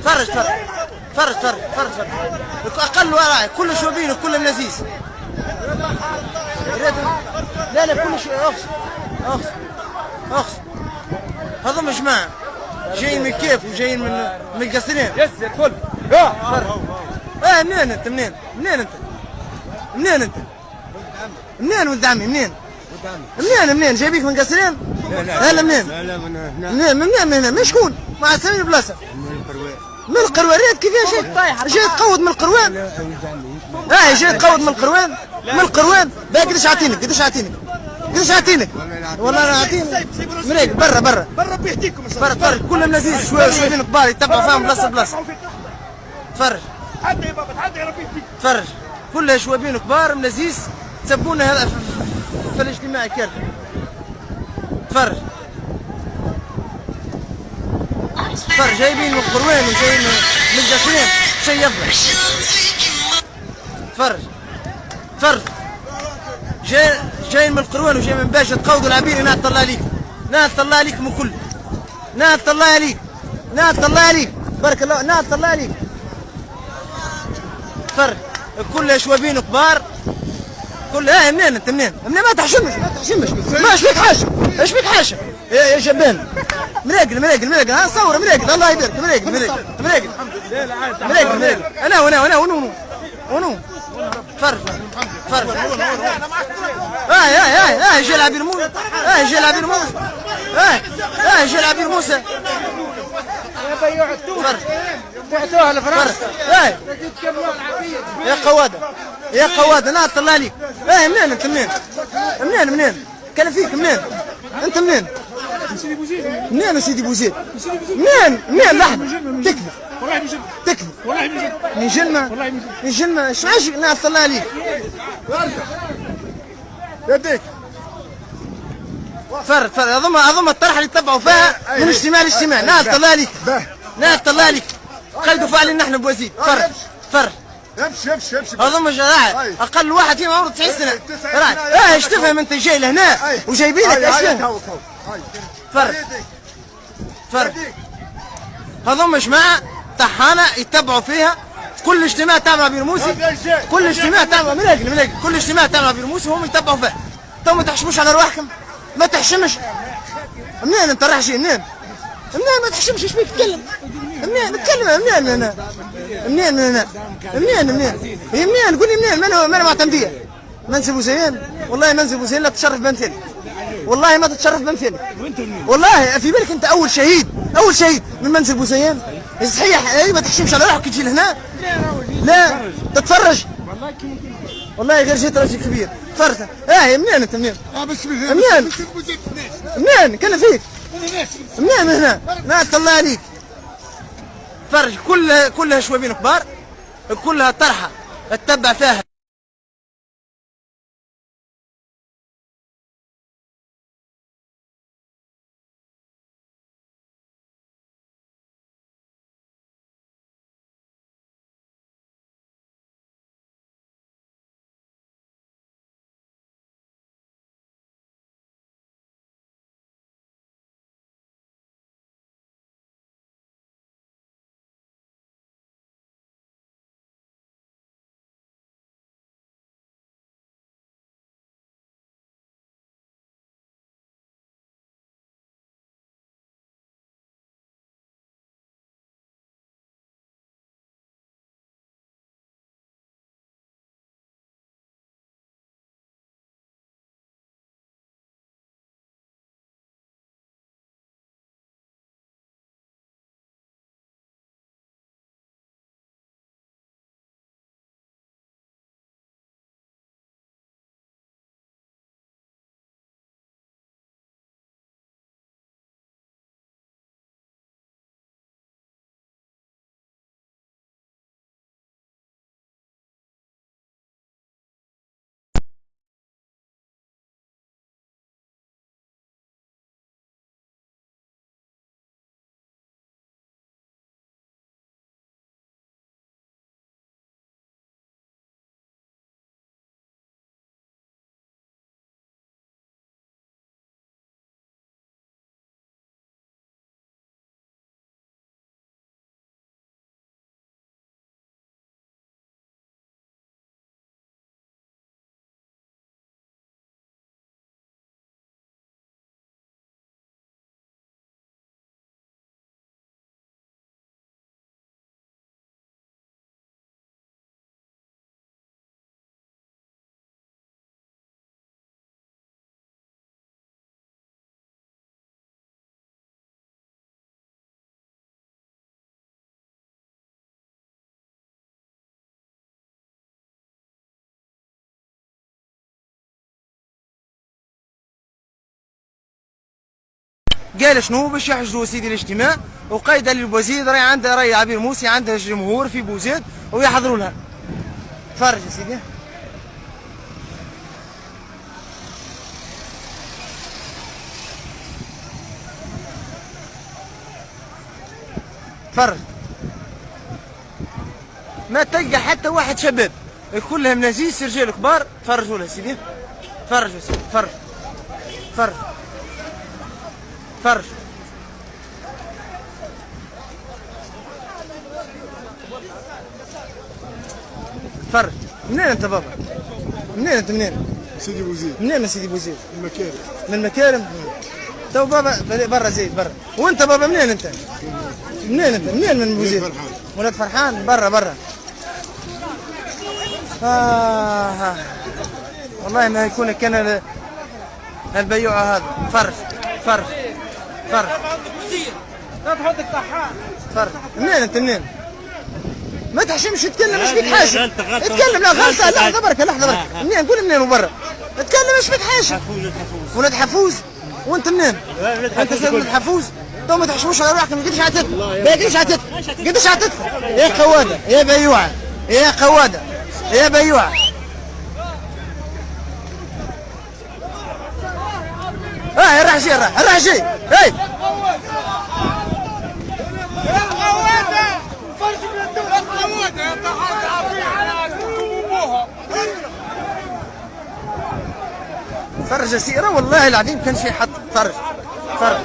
فرج فرج فرج فرج فرج فرج اقل وراعي كل شوبين وكل لذيذ. لا لا كل شيء اخس اخس اخس هذا مش جماعة جايين من كيف وجايين من القصرين. يسر فل منين انت منين انت منين انت منين ولد عمي منين جايبيك من قصرين؟ لا منين؟ لا من هنا من شكون؟ مع سامي بلاصه من القروان كيفاش جاي تقود من القروان؟ جاي تقود من القروان؟ من القروان باهي قداش عاطينك؟ والله انا عاطينك مريق برا بيهديكم برا تفرج كلهم لذيذ شويه كبار يتبعوا فيهم بلاصه تفرج تعدي يا بابا تعدي يا ربي يهديك تفرج كلها شوابين كبار لذيذ تسبونا هذا في الاجتماع كامل. تفرج جايبين من القروان وجايين من القصرين شيء يفرح. تفرج جايين من القروان وجايين من باشا تقودوا العبير. نعت الله عليك من كل نعت الله عليك بارك الله نعت الله عليك. تفرج كلها شوابين كبار كلها. منين انت منين ما تحشمش ما ايش فيك حاشم يا شبان مريقل ها صور مريقل الله يبارك مريقل انا ونو فرج جا العبير موسى جا العبير موسى بعتوها على فرنسا يا قواده نعت الله عليك. منين انت منين كان فيك منين انت منين يا سيدي بوزيد منين لحظه تكذب من جنة ايش عايش نعت الله عليك يديك فرد اظن الطرحه اللي تبعوا فيها من اجتماع لاجتماع. نعت الله عليك قلدوا فعلي نحن بوزيد. فرد امشي اظن مش راعي اقل واحد فيهم عمره 90 سنه راعي. ايش تفهم انت جاي لهنا وجايبينك ايش فهم؟ فرد هذول مش جماعه طحانه يتبعوا فيها كل اجتماع تعمل عبير موسى كل اجتماع تعمل عبير موسى وهم يتبعوا فيها. انتم ما تحشموش على رواحكم ما تحشمش. منين انت رايح شي منين ما تحشمش ايش بيك تتكلم منين قول لي منين ما معتمديه منزل بوزيان. والله منزل بوزيان لا تشرف بمثالي والله ما تتشرف بمثالي والله. في بالك انت اول شهيد من منزل بوزيان صحيح. ما تحشمش على روحك تجي لهنا لا تتفرج والله غير جيت راجل كبير. تفرج منين انت منين كان فيك منين هنا نعت الله عليك. تفرج كلها شوابين كبار كلها طرحه تتبع فيها قال شنو باش يحجزوا سيدي الاجتماع، وقيد للبوزيد راهي عنده راهي عبير موسي عنده جمهور في بوزيد ويحضروا لها. تفرج يا سيدي. تفرج. ما تلقى حتى واحد شباب كلهم نزيز رجال كبار. تفرجوا له سيدي. تفرج يا سيدي. تفرج. تفرج. تفرج. تفرج. منين انت بابا؟ منين انت منين؟ سيدي بوزيد. منين سيدي بوزيد؟ المكارم. من المكارم؟ تو بابا برا زيد برا. وانت بابا منين انت؟ منين انت؟ منين من بوزيد؟ فرحان. ولاد فرحان برا برا. والله ما يكون كان البيوع هذا. فرج فرج فرج. لا تحط الطحان. فرج. منين انت منين؟ ما تحشمش تتكلم مش فيك حاجه. اتكلم لا غلطه لحظه برك لحظه برك. منين قول منين وبرا. اتكلم مش فيك حاجه. ولاد حفوز. وانت منين؟ انت سيد ولاد حفوز. تو ما تحشموش على روحك ما تقدرش عتتك. ما تقدرش عتتك. قدرش عتتك. يا قواده يا بيوعه يا قواده يا بيوعه. راح شي راح شي. هاي فرج سيرة والله العظيم كان شي حط. فرج فرج.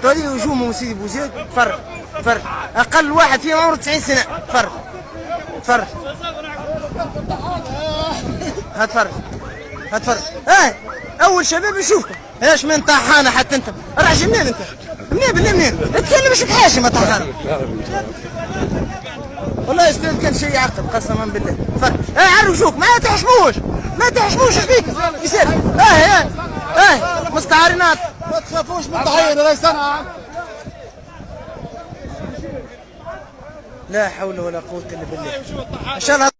تولي هجومهم سيدي بوزيد. فرج فرج. اقل واحد فيهم عمره 90 سنه. فرج فرج. هات فرج هات فرج. اول شباب يشوفكم. ايش من طحانه حتى انت. راجل منين انت؟ منين اتكلم مش بحاجه ما طحانه. والله استاذ كان شيء يعقب قسما بالله. فرج. عرجوك ما تحشموش ما تحشموش فيك يصير. مستعارينات. ما تخافوش من الضحيه راهي صنعاء. لا حول ولا قوه الا بالله. ان شاء الله